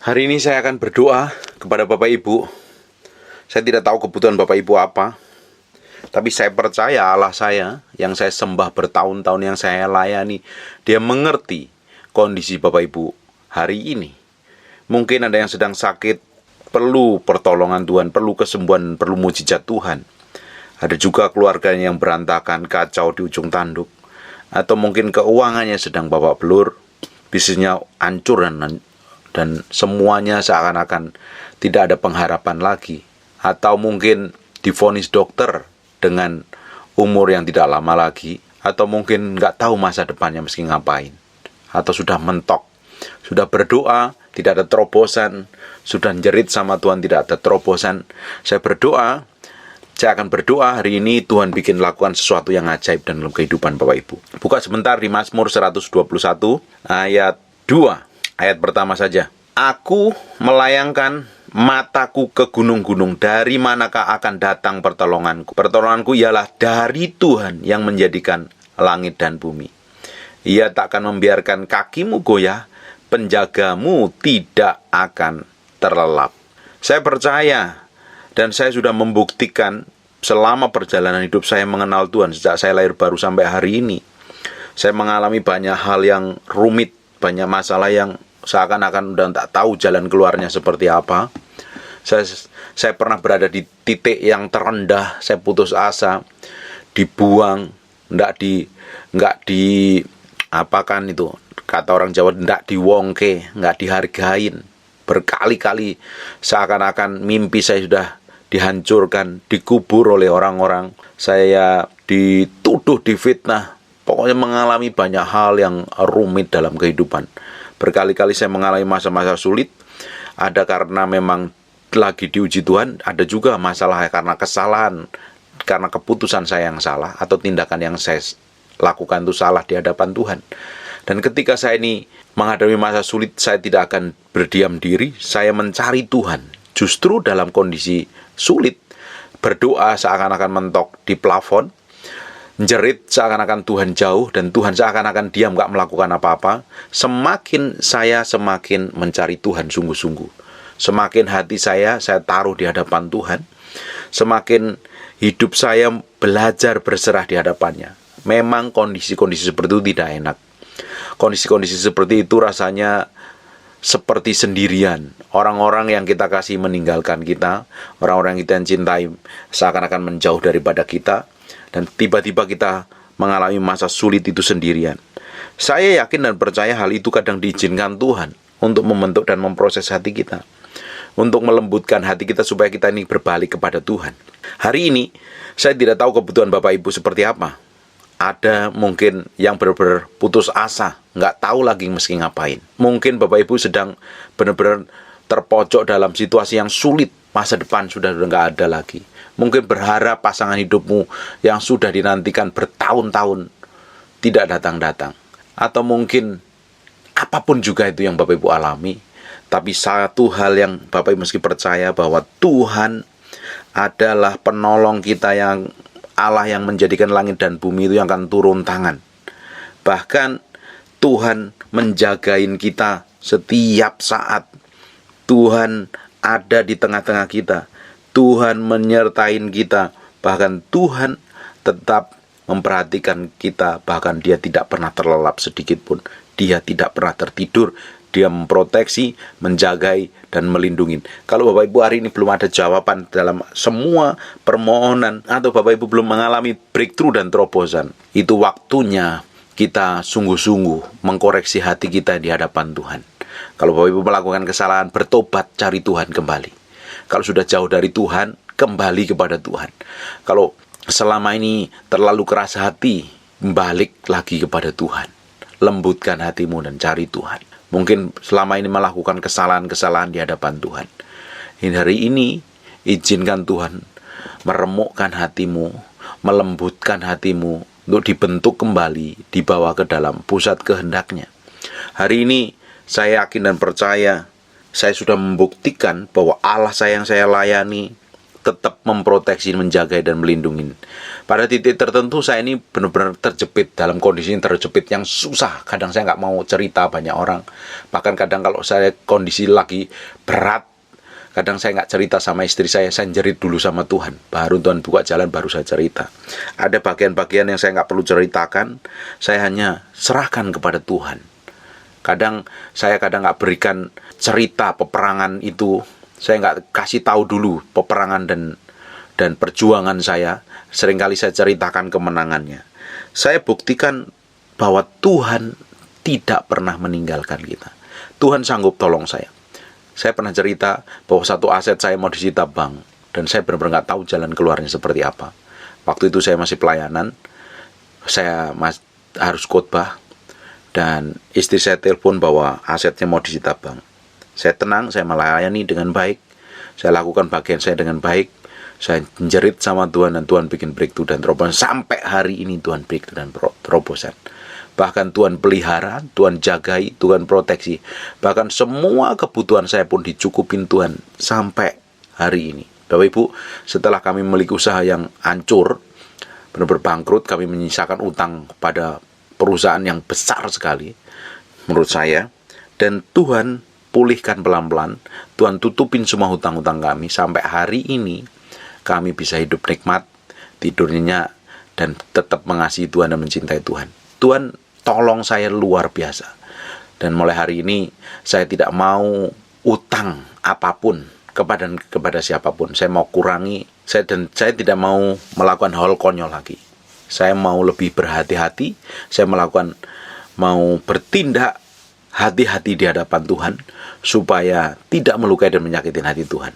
Hari ini saya akan berdoa kepada Bapak Ibu. Saya tidak tahu kebutuhan Bapak Ibu apa, tapi saya percaya Allah saya yang saya sembah bertahun-tahun, yang saya layani, Dia mengerti kondisi Bapak Ibu hari ini. Mungkin ada yang sedang sakit, perlu pertolongan Tuhan, perlu kesembuhan, perlu mujizat Tuhan. Ada juga keluarganya yang berantakan, kacau di ujung tanduk. Atau mungkin keuangannya sedang babak belur, bisnisnya hancur dan semuanya seakan-akan tidak ada pengharapan lagi. Atau mungkin divonis dokter dengan umur yang tidak lama lagi. Atau mungkin nggak tahu masa depannya meski ngapain. Atau sudah mentok, sudah berdoa, tidak ada terobosan, sudah jerit sama Tuhan, tidak ada terobosan. Saya akan berdoa hari ini Tuhan bikin lakukan sesuatu yang ajaib dalam kehidupan Bapak Ibu. Buka sebentar di Mazmur 121 ayat 2. Ayat pertama saja. Aku melayangkan mataku ke gunung-gunung, dari manakah akan datang pertolonganku? Pertolonganku ialah dari Tuhan yang menjadikan langit dan bumi. Ia tak akan membiarkan kakimu goyah, penjagamu tidak akan terlelap. Saya percaya dan saya sudah membuktikan selama perjalanan hidup saya mengenal Tuhan, sejak saya lahir baru sampai hari ini. Saya mengalami banyak hal yang rumit, banyak masalah yang seakan-akan udah tak tahu jalan keluarnya seperti apa. Saya pernah berada di titik yang terendah, saya putus asa, dibuang, nggak di apakan itu, kata orang Jawa, nggak diwongke, nggak dihargain. Berkali-kali seakan-akan mimpi saya sudah dihancurkan, dikubur oleh orang-orang. Saya dituduh, difitnah. Pokoknya mengalami banyak hal yang rumit dalam kehidupan. Berkali-kali saya mengalami masa-masa sulit. Ada karena memang lagi diuji Tuhan. Ada juga masalah karena kesalahan, karena keputusan saya yang salah, atau tindakan yang saya lakukan itu salah di hadapan Tuhan. Dan ketika saya ini menghadapi masa sulit, saya tidak akan berdiam diri. Saya mencari Tuhan. Justru dalam kondisi sulit, berdoa seakan-akan mentok di plafon, jerit seakan-akan Tuhan jauh, dan Tuhan seakan-akan diam, gak melakukan apa-apa. Semakin mencari Tuhan sungguh-sungguh, semakin hati saya taruh di hadapan Tuhan, semakin hidup saya belajar berserah di hadapannya. Memang kondisi-kondisi seperti itu tidak enak. Kondisi-kondisi seperti itu rasanya seperti sendirian. Orang-orang yang kita kasih meninggalkan kita, orang-orang yang kita cintai seakan-akan menjauh daripada kita. Dan tiba-tiba kita mengalami masa sulit itu sendirian. Saya yakin dan percaya hal itu kadang diizinkan Tuhan untuk membentuk dan memproses hati kita, untuk melembutkan hati kita supaya kita ini berbalik kepada Tuhan. Hari ini saya tidak tahu kebutuhan Bapak Ibu seperti apa. Ada mungkin yang benar-benar putus asa, nggak tahu lagi mesti ngapain. Mungkin Bapak Ibu sedang benar-benar terpojok dalam situasi yang sulit. Masa depan sudah nggak ada lagi. Mungkin berharap pasangan hidupmu yang sudah dinantikan bertahun-tahun tidak datang-datang. Atau mungkin apapun juga itu yang Bapak Ibu alami. Tapi satu hal yang Bapak Ibu mesti percaya, bahwa Tuhan adalah penolong kita, yang Allah yang menjadikan langit dan bumi itu yang akan turun tangan. Bahkan Tuhan menjagain kita setiap saat. Tuhan ada di tengah-tengah kita. Tuhan menyertain kita. Bahkan Tuhan tetap memperhatikan kita. Bahkan Dia tidak pernah terlelap sedikit pun. Dia tidak pernah tertidur. Dia memproteksi, menjagai, dan melindungi. Kalau Bapak Ibu hari ini belum ada jawaban dalam semua permohonan, atau Bapak Ibu belum mengalami breakthrough dan terobosan, itu waktunya kita sungguh-sungguh mengkoreksi hati kita di hadapan Tuhan. Kalau Bapak Ibu melakukan kesalahan, bertobat, cari Tuhan kembali. Kalau sudah jauh dari Tuhan, kembali kepada Tuhan. Kalau selama ini terlalu keras hati, balik lagi kepada Tuhan. Lembutkan hatimu dan cari Tuhan. Mungkin selama ini melakukan kesalahan-kesalahan di hadapan Tuhan. Hari ini, izinkan Tuhan meremukkan hatimu, melembutkan hatimu, untuk dibentuk kembali, dibawa ke dalam pusat kehendak-Nya. Hari ini, saya yakin dan percaya, saya sudah membuktikan bahwa Allah saya yang saya layani tetap memproteksi, menjaga, dan melindungi. Pada titik tertentu saya ini benar-benar terjepit, dalam kondisi terjepit yang susah. Kadang saya nggak mau cerita banyak orang. Bahkan kadang kalau saya kondisi lagi berat, kadang saya nggak cerita sama istri saya jerit dulu sama Tuhan. Baru Tuhan buka jalan, baru saya cerita. Ada bagian-bagian yang saya nggak perlu ceritakan, saya hanya serahkan kepada Tuhan. Kadang saya nggak berikan cerita peperangan itu, saya nggak kasih tahu dulu peperangan dan perjuangan saya. Seringkali saya ceritakan kemenangannya. Saya buktikan bahwa Tuhan tidak pernah meninggalkan kita. Tuhan sanggup tolong saya. Saya pernah cerita bahwa satu aset saya mau disita bank, dan saya benar-benar nggak tahu jalan keluarnya seperti apa. Waktu itu saya masih pelayanan, saya harus khotbah, dan istri saya telepon bahwa asetnya mau disita bank. Saya tenang, saya melayani dengan baik, saya lakukan bagian saya dengan baik, saya jerit sama Tuhan, dan Tuhan bikin breakthrough dan terobosan. Sampai hari ini Tuhan breakthrough dan terobosan. Bahkan Tuhan pelihara, Tuhan jagai, Tuhan proteksi. Bahkan semua kebutuhan saya pun dicukupin Tuhan sampai hari ini. Bapak Ibu, setelah kami memiliki usaha yang hancur, benar-benar bangkrut, kami menyisakan utang pada perusahaan yang besar sekali menurut saya, dan Tuhan pulihkan pelan-pelan. Tuhan tutupin semua hutang-hutang kami. Sampai hari ini kami bisa hidup nikmat, tidur nyenyak, dan tetap mengasihi Tuhan dan mencintai Tuhan. Tuhan tolong saya luar biasa. Dan mulai hari ini saya tidak mau utang apapun kepada siapapun. Saya mau kurangi, saya tidak mau melakukan hal konyol lagi. Saya mau lebih berhati-hati, saya mau bertindak hati-hati di hadapan Tuhan, supaya tidak melukai dan menyakiti hati Tuhan.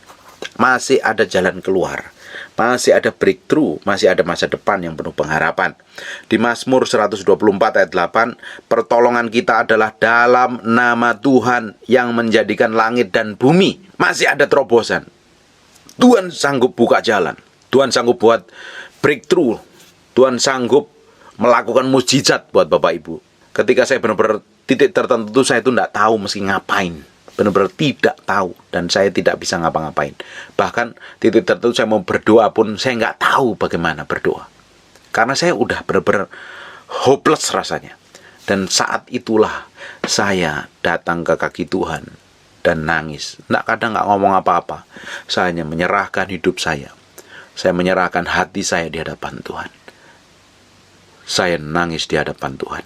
Masih ada jalan keluar, masih ada breakthrough, masih ada masa depan yang penuh pengharapan. Di Mazmur 124 ayat 8, pertolongan kita adalah dalam nama Tuhan yang menjadikan langit dan bumi. Masih ada terobosan. Tuhan sanggup buka jalan, Tuhan sanggup buat breakthrough, Tuhan sanggup melakukan mukjizat buat Bapak Ibu. Ketika saya benar-benar titik tertentu, saya itu tidak tahu mesti ngapain. Benar-benar tidak tahu, dan saya tidak bisa ngapa-ngapain. Bahkan titik tertentu saya mau berdoa pun saya nggak tahu bagaimana berdoa. Karena saya udah benar-benar hopeless rasanya. Dan saat itulah saya datang ke kaki Tuhan dan nangis. Kadang nggak ngomong apa-apa. Saya hanya menyerahkan hidup saya. Saya menyerahkan hati saya di hadapan Tuhan. Saya nangis di hadapan Tuhan.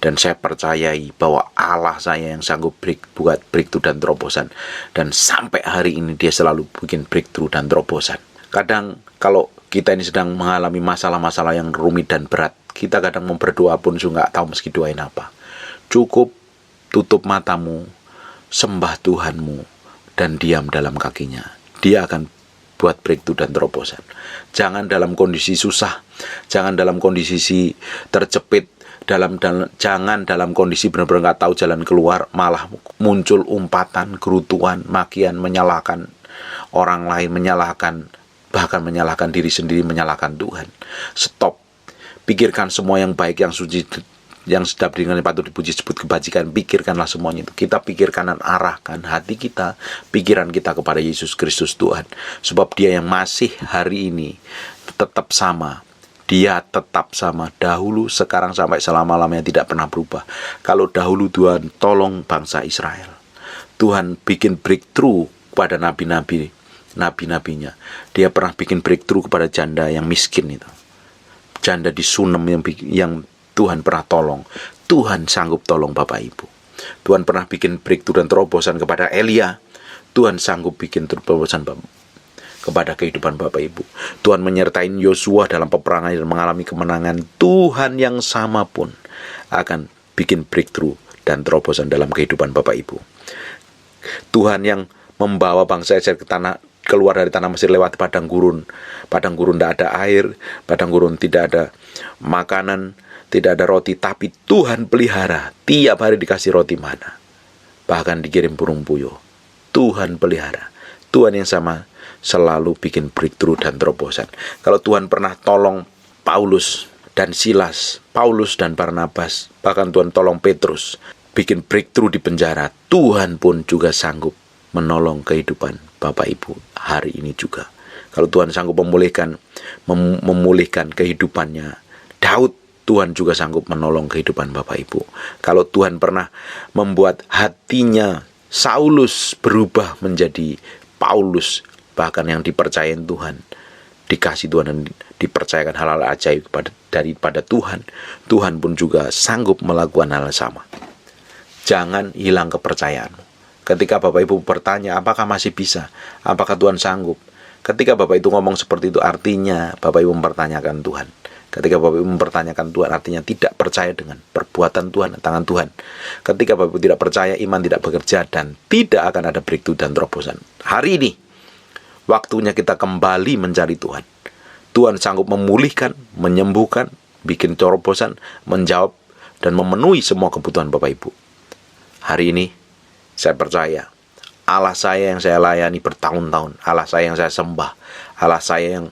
Dan saya percayai bahwa Allah saya yang sanggup buat breakthrough dan terobosan. Dan sampai hari ini dia selalu bikin breakthrough dan terobosan. Kadang kalau kita ini sedang mengalami masalah-masalah yang rumit dan berat, kita kadang mau berdoa pun juga nggak tahu meski doain apa. Cukup tutup matamu, sembah Tuhanmu, dan diam dalam kakinya. Dia akan buat breakthrough dan terobosan. Jangan dalam kondisi susah, jangan dalam kondisi terjepit, jangan dalam kondisi benar-benar nggak tahu jalan keluar, malah muncul umpatan, gerutuan, makian, menyalahkan orang lain, bahkan menyalahkan diri sendiri, menyalahkan Tuhan. Stop. Pikirkan semua yang baik, yang suci, yang sedap dengan patut dipuji, sebut kebajikan. Pikirkanlah semuanya itu. Kita pikirkan dan arahkan hati kita, pikiran kita kepada Yesus Kristus Tuhan. Sebab dia yang masih hari ini tetap sama. Dia tetap sama dahulu, sekarang, sampai selama-lamanya, tidak pernah berubah. Kalau dahulu Tuhan tolong bangsa Israel, Tuhan bikin breakthrough kepada nabi-nabinya. Dia pernah bikin breakthrough kepada janda yang miskin itu. Janda di Sunem yang Tuhan pernah tolong. Tuhan sanggup tolong Bapak Ibu. Tuhan pernah bikin breakthrough dan terobosan kepada Elia. Tuhan sanggup bikin terobosan kepada kehidupan Bapak Ibu. Tuhan menyertai Yosua dalam peperangan dan mengalami kemenangan. Tuhan yang sama pun akan bikin breakthrough dan terobosan dalam kehidupan Bapak Ibu. Tuhan yang membawa bangsa Israel keluar dari tanah Mesir lewat padang gurun. Padang gurun tidak ada air, padang gurun tidak ada makanan, tidak ada roti, tapi Tuhan pelihara. Tiap hari dikasih roti mana, bahkan dikirim burung puyuh. Tuhan pelihara. Tuhan yang sama selalu bikin breakthrough dan terobosan. Kalau Tuhan pernah tolong Paulus dan Silas, Paulus dan Barnabas, bahkan Tuhan tolong Petrus bikin breakthrough di penjara, Tuhan pun juga sanggup menolong kehidupan Bapak Ibu hari ini juga. Kalau Tuhan sanggup memulihkan kehidupannya Daud, Tuhan juga sanggup menolong kehidupan Bapak Ibu. Kalau Tuhan pernah membuat hatinya Saulus berubah menjadi Paulus, bahkan yang dipercayain Tuhan, dikasih Tuhan dan dipercayakan hal-hal ajaib daripada Tuhan, Tuhan pun juga sanggup melakukan hal sama. Jangan hilang kepercayaanmu. Ketika Bapak Ibu bertanya, apakah masih bisa? Apakah Tuhan sanggup? Ketika Bapak Ibu ngomong seperti itu, artinya Bapak Ibu mempertanyakan Tuhan. Ketika Bapak Ibu mempertanyakan Tuhan, artinya tidak percaya dengan perbuatan Tuhan, tangan Tuhan. Ketika Bapak Ibu tidak percaya, iman tidak bekerja, dan tidak akan ada breakthrough dan terobosan. Hari ini, waktunya kita kembali mencari Tuhan. Tuhan sanggup memulihkan, menyembuhkan, bikin terobosan, menjawab, dan memenuhi semua kebutuhan Bapak Ibu. Hari ini, saya percaya, Allah saya yang saya layani bertahun-tahun, Allah saya yang saya sembah, Allah saya yang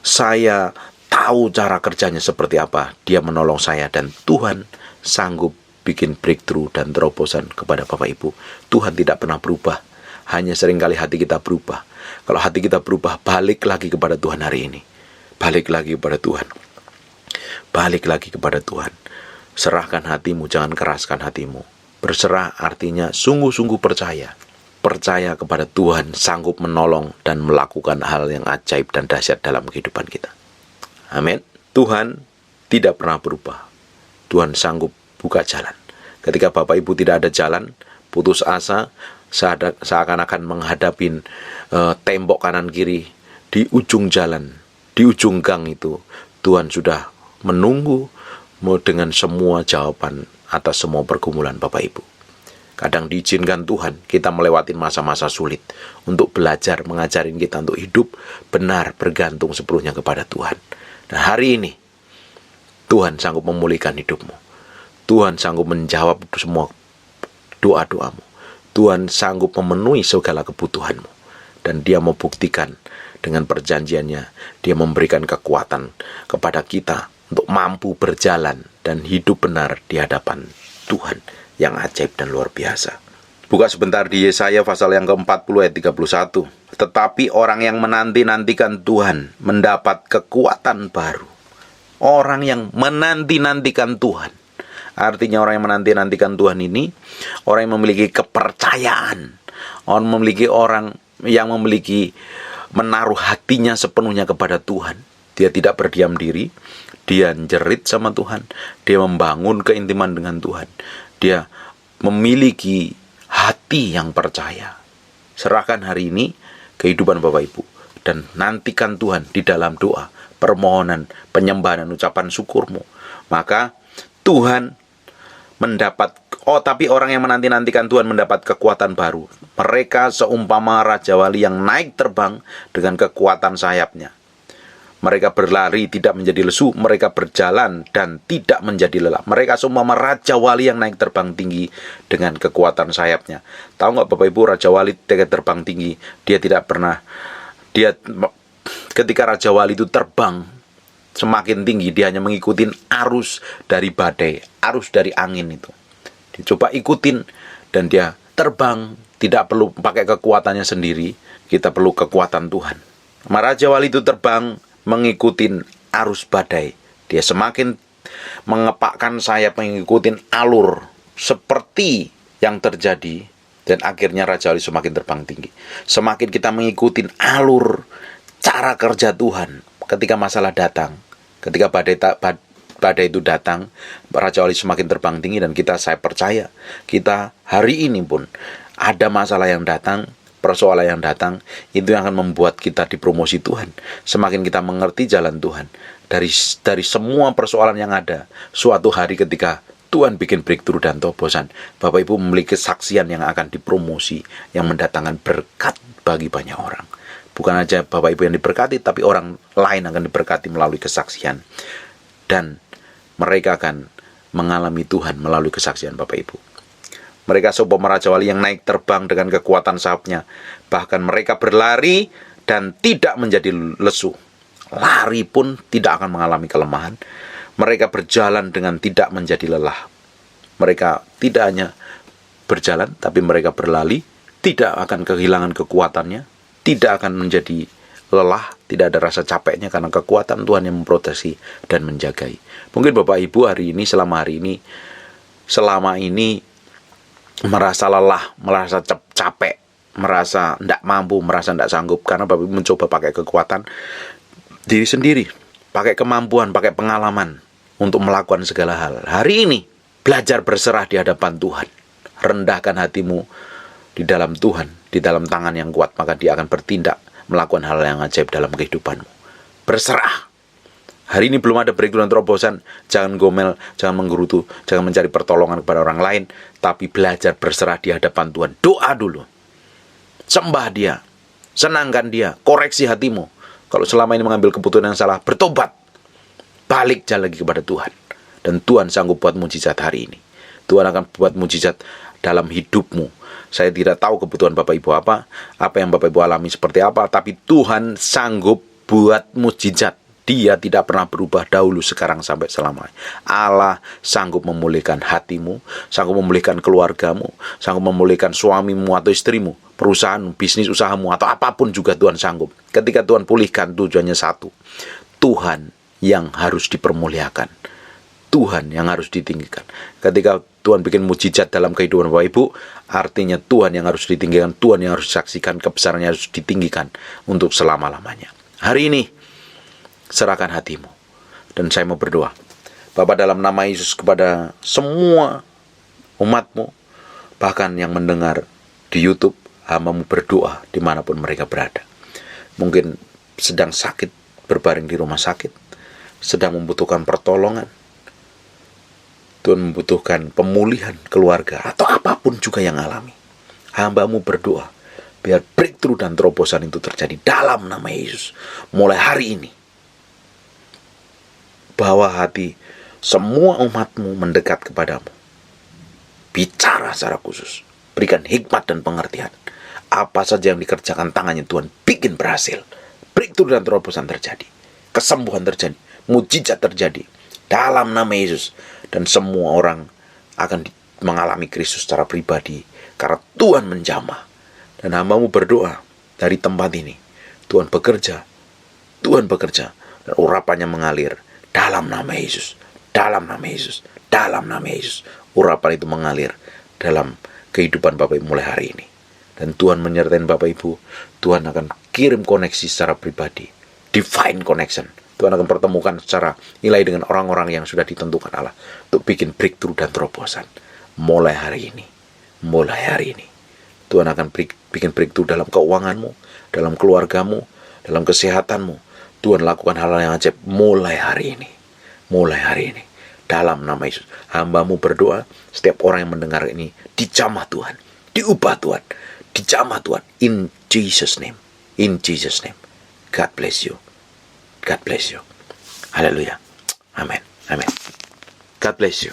saya tahu cara kerjanya seperti apa, Dia menolong saya, dan Tuhan sanggup bikin breakthrough dan terobosan kepada Bapak Ibu. Tuhan tidak pernah berubah, hanya seringkali hati kita berubah. Kalau hati kita berubah, balik lagi kepada Tuhan hari ini. Balik lagi kepada Tuhan. Balik lagi kepada Tuhan. Serahkan hatimu, jangan keraskan hatimu. Berserah artinya sungguh-sungguh percaya. Percaya kepada Tuhan sanggup menolong dan melakukan hal yang ajaib dan dahsyat dalam kehidupan kita. Amin. Tuhan tidak pernah berubah. Tuhan sanggup buka jalan. Ketika Bapak Ibu tidak ada jalan, putus asa, seakan-akan menghadapi tembok kanan kiri di ujung jalan, di ujung gang itu, Tuhan sudah menunggu dengan semua jawaban atas semua pergumulan Bapak Ibu. Kadang diizinkan Tuhan kita melewati masa-masa sulit untuk belajar, mengajarin kita untuk hidup benar, bergantung sepenuhnya kepada Tuhan. Dan hari ini Tuhan sanggup memulihkan hidupmu. Tuhan sanggup menjawab semua doa-doamu. Tuhan sanggup memenuhi segala kebutuhanmu. Dan Dia mau buktikan dengan perjanjiannya. Dia memberikan kekuatan kepada kita untuk mampu berjalan dan hidup benar di hadapan Tuhan yang ajaib dan luar biasa. Buka sebentar di Yesaya pasal yang ke-40 ayat 31. Tetapi orang yang menanti-nantikan Tuhan mendapat kekuatan baru. Orang yang menanti-nantikan Tuhan. Artinya orang yang menanti-nantikan Tuhan ini, orang yang memiliki kepercayaan. Orang yang memiliki menaruh hatinya sepenuhnya kepada Tuhan. Dia tidak berdiam diri. Dia jerit sama Tuhan. Dia membangun keintiman dengan Tuhan. Dia memiliki hati yang percaya. Serahkan hari ini kehidupan Bapak Ibu dan nantikan Tuhan di dalam doa, permohonan, penyembahan dan ucapan syukurmu. Maka Tuhan tapi orang yang menanti-nantikan Tuhan mendapat kekuatan baru. Mereka seumpama Raja Wali yang naik terbang dengan kekuatan sayapnya. Mereka berlari tidak menjadi lesu, mereka berjalan dan tidak menjadi lelah. Mereka seumpama Raja Wali yang naik terbang tinggi dengan kekuatan sayapnya. Tahu nggak Bapak Ibu, Raja Wali terbang tinggi, ketika Raja Wali itu terbang semakin tinggi, dia hanya mengikuti arus dari badai, arus dari angin itu. Dicoba ikutin dan dia terbang, tidak perlu pakai kekuatannya sendiri, kita perlu kekuatan Tuhan. Raja Wali itu terbang mengikuti arus badai. Dia semakin mengepakkan sayap mengikuti alur seperti yang terjadi, dan akhirnya Raja Wali semakin terbang tinggi. Semakin kita mengikuti alur cara kerja Tuhan, ketika masalah datang, ketika badai itu datang, Raja Wali semakin terbang tinggi. Dan saya percaya kita hari ini pun ada masalah yang datang, persoalan yang datang, itu yang akan membuat kita dipromosi Tuhan. Semakin kita mengerti jalan Tuhan, dari semua persoalan yang ada, suatu hari ketika Tuhan bikin breakthrough dan terobosan, Bapak Ibu memiliki kesaksian yang akan dipromosi, yang mendatangkan berkat bagi banyak orang. Bukan aja Bapak Ibu yang diberkati, tapi orang lain akan diberkati melalui kesaksian. Dan mereka akan mengalami Tuhan melalui kesaksian Bapak Ibu. Mereka seumpama Raja Wali yang naik terbang dengan kekuatan sayapnya. Bahkan mereka berlari dan tidak menjadi lesu. Lari pun tidak akan mengalami kelemahan. Mereka berjalan dengan tidak menjadi lelah. Mereka tidak hanya berjalan, tapi mereka berlari, tidak akan kehilangan kekuatannya, tidak akan menjadi lelah, tidak ada rasa capeknya karena kekuatan Tuhan yang memproteksi dan menjagai. Mungkin Bapak Ibu selama ini merasa lelah, merasa capek, merasa tidak mampu, merasa tidak sanggup karena Bapak Ibu mencoba pakai kekuatan diri sendiri, pakai kemampuan, pakai pengalaman untuk melakukan segala hal. Hari ini belajar berserah di hadapan Tuhan. Rendahkan hatimu di dalam Tuhan, di dalam tangan yang kuat, maka Dia akan bertindak melakukan hal yang ajaib dalam kehidupanmu. Berserah. Hari ini belum ada breakthrough dan terobosan. Jangan gomel, jangan menggerutu, jangan mencari pertolongan kepada orang lain, tapi belajar berserah di hadapan Tuhan. Doa dulu. Sembah Dia. Senangkan Dia. Koreksi hatimu. Kalau selama ini mengambil keputusan yang salah, bertobat. Balik jalan lagi kepada Tuhan. Dan Tuhan sanggup buat mujizat hari ini. Tuhan akan buat mujizat dalam hidupmu. Saya tidak tahu kebutuhan Bapak Ibu apa yang Bapak Ibu alami seperti apa, tapi Tuhan sanggup buat mujizat. Dia tidak pernah berubah dahulu, sekarang, sampai selamanya. Allah sanggup memulihkan hatimu, sanggup memulihkan keluargamu, sanggup memulihkan suamimu atau istrimu, perusahaan, bisnis usahamu, atau apapun juga Tuhan sanggup. Ketika Tuhan pulihkan, tujuannya satu. Tuhan yang harus dipermuliakan. Tuhan yang harus ditinggikan. Ketika Tuhan bikin mujizat dalam kehidupan Bapak Ibu, artinya Tuhan yang harus ditinggikan, Tuhan yang harus disaksikan, kebesarannya harus ditinggikan untuk selama-lamanya. Hari ini, serahkan hatimu. Dan saya mau berdoa. Bapa, dalam nama Yesus, kepada semua umatmu, bahkan yang mendengar di YouTube, hamba-Mu berdoa dimanapun mereka berada. Mungkin sedang sakit, berbaring di rumah sakit, sedang membutuhkan pertolongan, Tuhan membutuhkan pemulihan keluarga, atau apapun juga yang alami. Hamba-Mu berdoa, biar breakthrough dan terobosan itu terjadi dalam nama Yesus. Mulai hari ini, bawa hati semua umat-Mu mendekat kepadamu. Bicara secara khusus, berikan hikmat dan pengertian. Apa saja yang dikerjakan tangannya Tuhan, bikin berhasil. Breakthrough dan terobosan terjadi. Kesembuhan terjadi, mujizat terjadi dalam nama Yesus. Dan semua orang akan mengalami Kristus secara pribadi karena Tuhan menjamah. Dan hamba-Mu berdoa dari tempat ini, Tuhan bekerja, dan urapannya mengalir dalam nama Yesus, dalam nama Yesus, dalam nama Yesus. Urapan itu mengalir dalam kehidupan Bapak Ibu mulai hari ini. Dan Tuhan menyertai Bapak Ibu. Tuhan akan kirim koneksi secara pribadi, divine connection. Tuhan akan pertemukan secara nilai dengan orang-orang yang sudah ditentukan Allah untuk bikin breakthrough dan terobosan. Mulai hari ini, Tuhan akan bikin breakthrough dalam keuanganmu, dalam keluargamu, dalam kesehatanmu. Tuhan lakukan hal yang ajaib mulai hari ini. Dalam nama Yesus, hamba-Mu berdoa, setiap orang yang mendengar ini dijamah Tuhan, diubah Tuhan, dijamah Tuhan. In Jesus name. God bless you. Haleluya. Amin. God bless you.